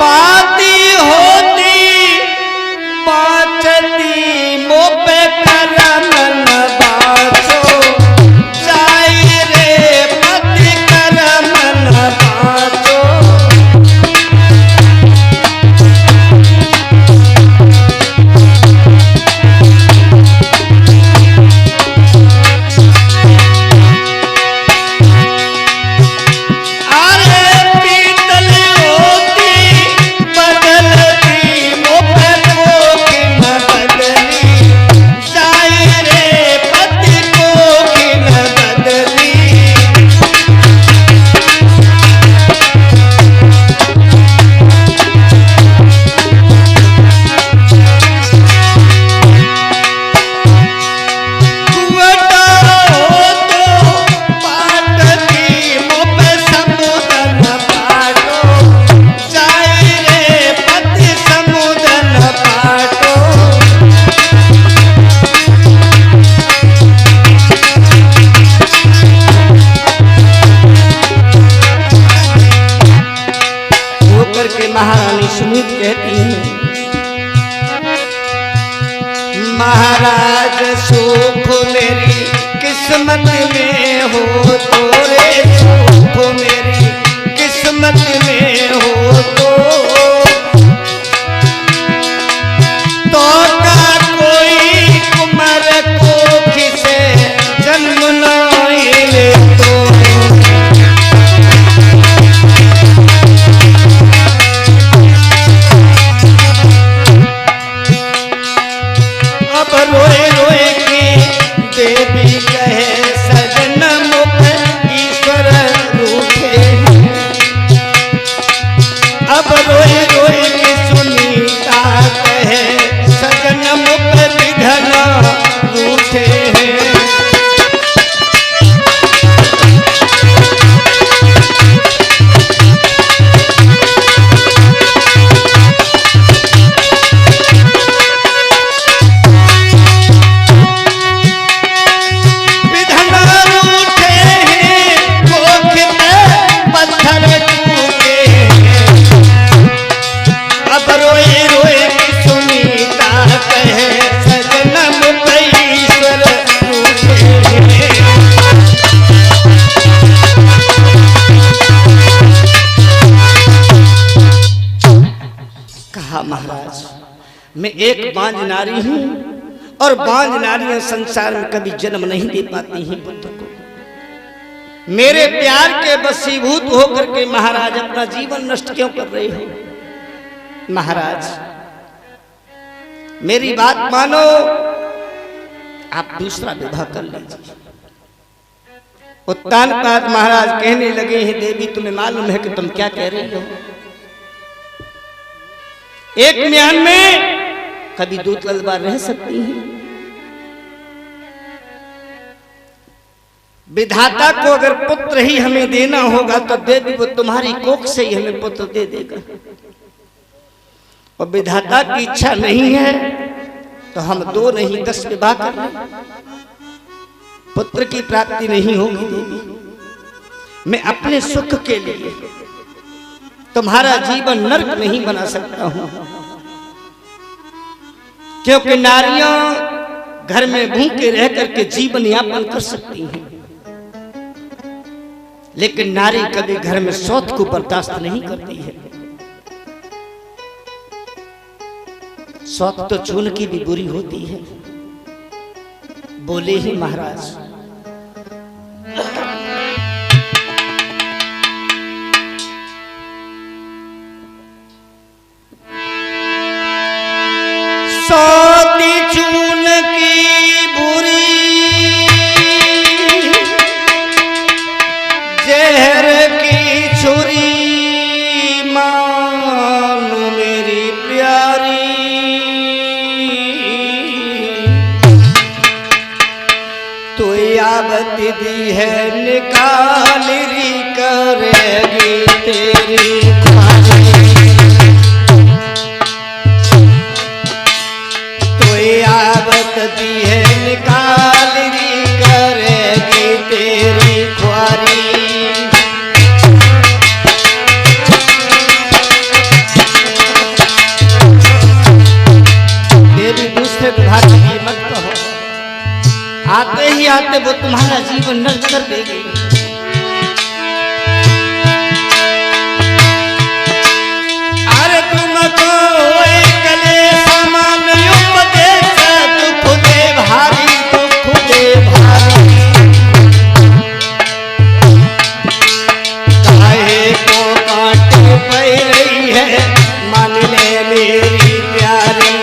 पाती होती बाचती मोपे करमन बाचो जाए रे पति करमन बाचो। महारानी सुमित कहती है, महाराज सुख मेरी किस्मत में हो तोरे सुख मेरी किस्मत में हो तो का कोई कुमार को किसे जन्म नहीं ले तो। रोए रोए की देवी कहे सजन मुख ईश्वर रूठे। अब रोए रोए की सुनीता कहे सजन मुख विधन रूठे हैं। महाराज मैं एक बांझ नारी हूं और बांझ नारियां संसार में कभी जन्म नहीं दे पाती हैं पुत्र को। मेरे प्यार के वशीभूत होकर के महाराज अपना जीवन नष्ट क्यों कर रहे हो? महाराज मेरी बात मानो, आप दूसरा विवाह कर लीजिए। उत्तानपाद महाराज कहने लगे हैं, देवी तुम्हें मालूम है कि तुम क्या कह रही हो? एक म्यान में कभी दो तलवार रह सकती हैं। विधाता को अगर पुत्र ही हमें देना होगा तो देवी वो तुम्हारी कोख से ही हमें पुत्र दे देगा, और विधाता की इच्छा नहीं है तो हम 2 नहीं 10 विवाह कर लें, पुत्र की प्राप्ति नहीं होगी। देवी मैं अपने सुख के लिए तुम्हारा जीवन नरक नहीं बना सकता हूं, क्योंकि नारियां घर में भूखे रह करके जीवन यापन कर सकती हैं, लेकिन नारी कभी घर में शौच को बर्दाश्त नहीं करती है। शौच तो चून की भी बुरी होती है। बोले ही महाराज, सौती चून की बुरी जहर की छुरी मानो मेरी प्यारी, तो यावत दी है निकाल री करेगी तेरी आवत दी है निकाल री करेगी तेरी ख्वारी। चाहते वो तुम्हारा जीवन नष्ट कर देगी। अरे तुमको एकले समान उपदेश दुख दे भारी, दुख दे भारी। काहे को काटे पै रही है मान ले मेरी प्यारी,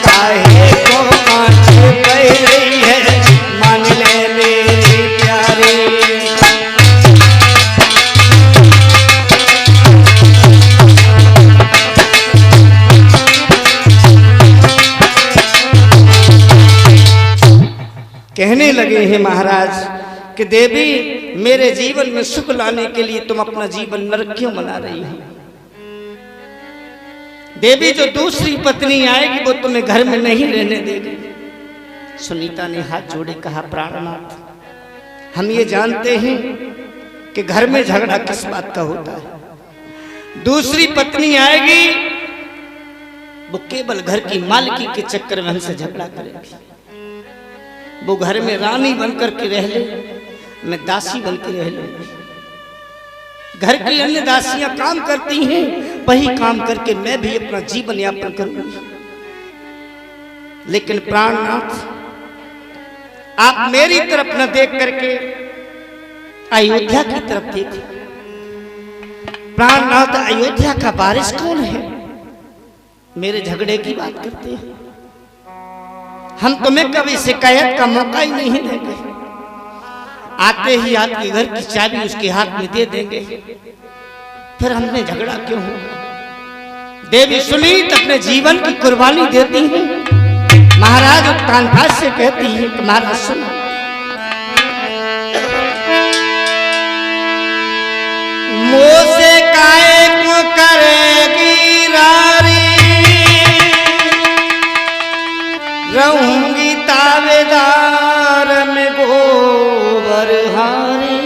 काहे को काटे पै रही है मान ले मेरी प्यारी। कहने लगे हैं महाराज कि देवी मेरे जीवन में सुख लाने के लिए तुम अपना जीवन नरक क्यों बना रही हो? देवी जो दूसरी पत्नी आएगी वो तुम्हें घर में नहीं रहने देगी। सुनीता ने हाथ जोड़े कहा प्राणनाथ हम ये जानते हैं कि घर में झगड़ा किस बात का होता है। दूसरी पत्नी आएगी वो केवल घर की मालकी के चक्कर में हमसे झगड़ा करेगी। वो घर में रानी बनकर के रह ले, मैं दासी बनकर रह लूंगी। घर की अन्य दासियां काम करती हैं, वही काम करके मैं भी अपना जीवन यापन करूंगी। लेकिन प्राणनाथ आप मेरी तरफ न देख करके अयोध्या की तरफ देखो। प्राणनाथ अयोध्या का वारिस कौन है? मेरे झगड़े की बात करते हैं। हम तुम्हें कभी शिकायत का मौका ही नहीं देंगे। आते ही आपके घर की चाबी उसके हाथ में दे देंगे, फिर हमने झगड़ा क्यों हो? देवी सुनीत अपने जीवन की कुर्बानी देती हैं। महाराज कानभास से कहती है कि महाराज सुनो, मुँह से काहे को करेगी रारी, रहूंगी तावेदार में गोबर हारी।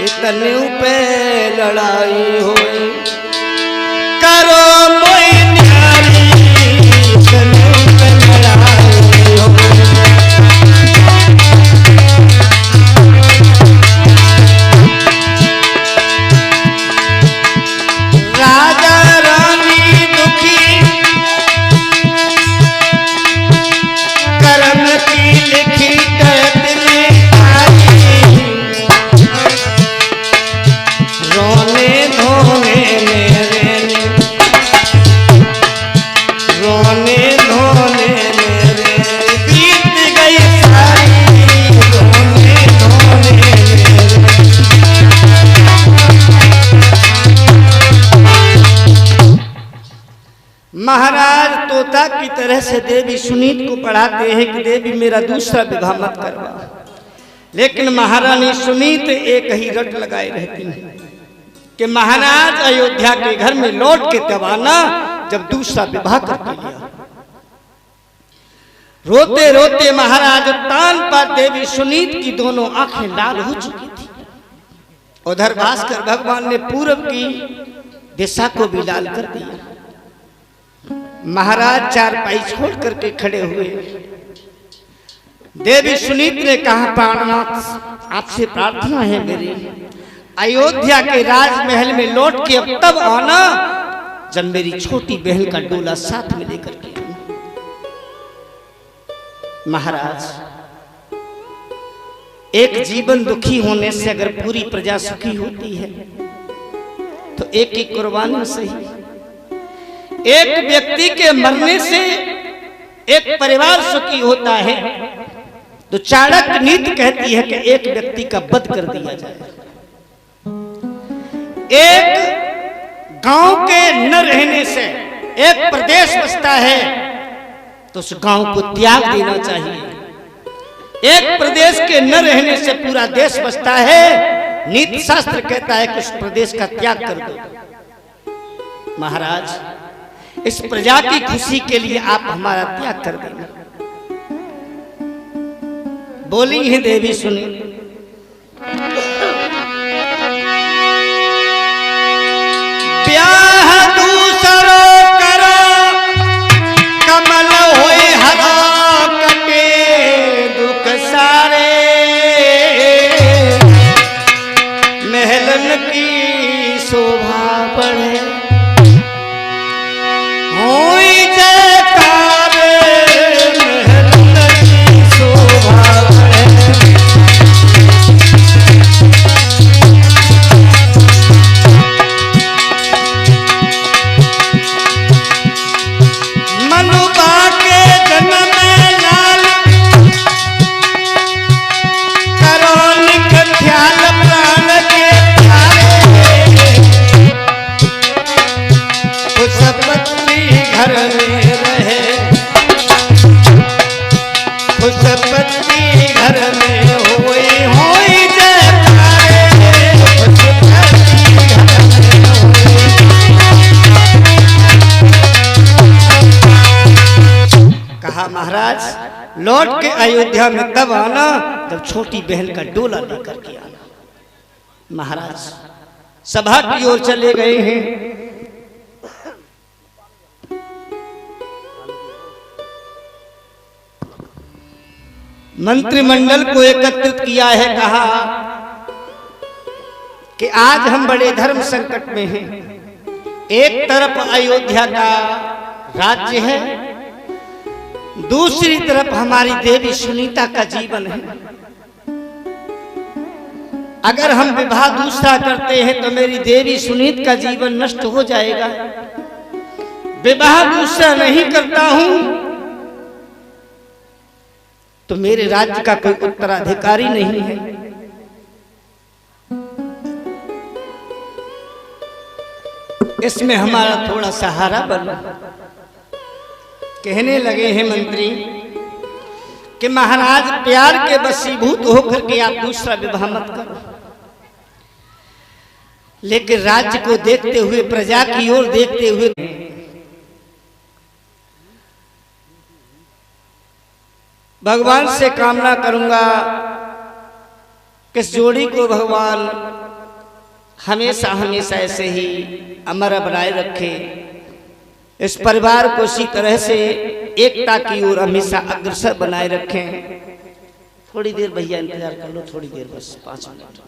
इतने पे लड़ाई होए करो मोई न्यारी, इतने पे लड़ाई होए। राजा रानी दुखी कर्म की लिखी कैद में आई, रोने धोने मेरे रोने धोने मेरे बीत गई सारी, रोने धोने मेरे। महाराज तोता की तरह से देवी सुनीत को पढ़ाते हैं कि देवी मेरा दूसरा विवाह मत करवा। लेकिन महारानी सुनीत एक ही रट लगाए रहती है कि महाराज अयोध्या के घर में लौट के तब आना जब दूसरा विवाह करके लिया। रोते रोते महाराज तान पर देवी सुनीत की दोनों आंखें लाल हो चुकी थी। उधर भास्कर भगवान ने पूरब की दिशा को भी लाल कर दिया। महाराज चारपाई छोड़ करके खड़े हुए। देवी सुनीत ने कहा प्राणनाथ आपसे प्रार्थना है मेरी, अयोध्या के राजमहल में लौट के अब तब आना जब मेरी छोटी बहन का डोला साथ में लेकर के आना। महाराज एक जीवन दुखी होने से अगर पूरी प्रजा सुखी होती है तो एक ही कुर्बानी सही। एक व्यक्ति के मरने से एक परिवार सुखी होता है तो चाणक्य नीति कहती है कि एक व्यक्ति का वध कर दिया जाए। एक गांव के न रहने से एक प्रदेश बसता है तो उस गांव को त्याग देना चाहिए। एक प्रदेश के न रहने से पूरा देश बसता है। नीति शास्त्र कहता है कि उस प्रदेश का त्याग कर दो। महाराज इस प्रजा की खुशी के लिए आप हमारा त्याग कर देना। बोली है देवी सुनी, ब्याह दूसरो करो कमल होए हरा कटे, महलन की शोभा बढ़े, होई जयकार महलन की शोभा बढ़े। मनुबा के जन्म लाल करोनिक ख्याल प्राण के प्यारे, खुशपत्नी घर में रहे, खुशपत्नी घर में होई होई जयकारे, खुशपत्नी घर में होई। कहा महाराज लौट के अयोध्या में तब आना जब छोटी बहन का डोला लेकर के आना। महाराज सभा की ओर चले गए हैं। मंत्रिमंडल को एकत्रित किया है, कहा कि आज हम बड़े धर्म संकट में हैं। एक तरफ अयोध्या का राज्य है, दूसरी तरफ हमारी देवी सुनीता का जीवन है। अगर हम विवाह दूसरा करते हैं तो मेरी देवी सुनीत का जीवन नष्ट हो जाएगा। विवाह दूसरा नहीं करता हूं तो मेरे राज्य का कोई उत्तराधिकारी नहीं है। इसमें हमारा थोड़ा सहारा बनो। कहने लगे हैं मंत्री कि महाराज प्यार के वशीभूत होकर के आप दूसरा विवाह मत करो, लेकिन राज्य को देखते हुए, प्रजा की ओर देखते हुए भगवान से कामना करूंगा कि इस जोड़ी को भगवान हमेशा हमेशा ऐसे ही अमर बनाए रखे, इस परिवार को इसी तरह से एकता की ओर हमेशा अग्रसर बनाए रखें। थोड़ी देर भैया इंतजार कर लो, थोड़ी देर बस 5 मिनट।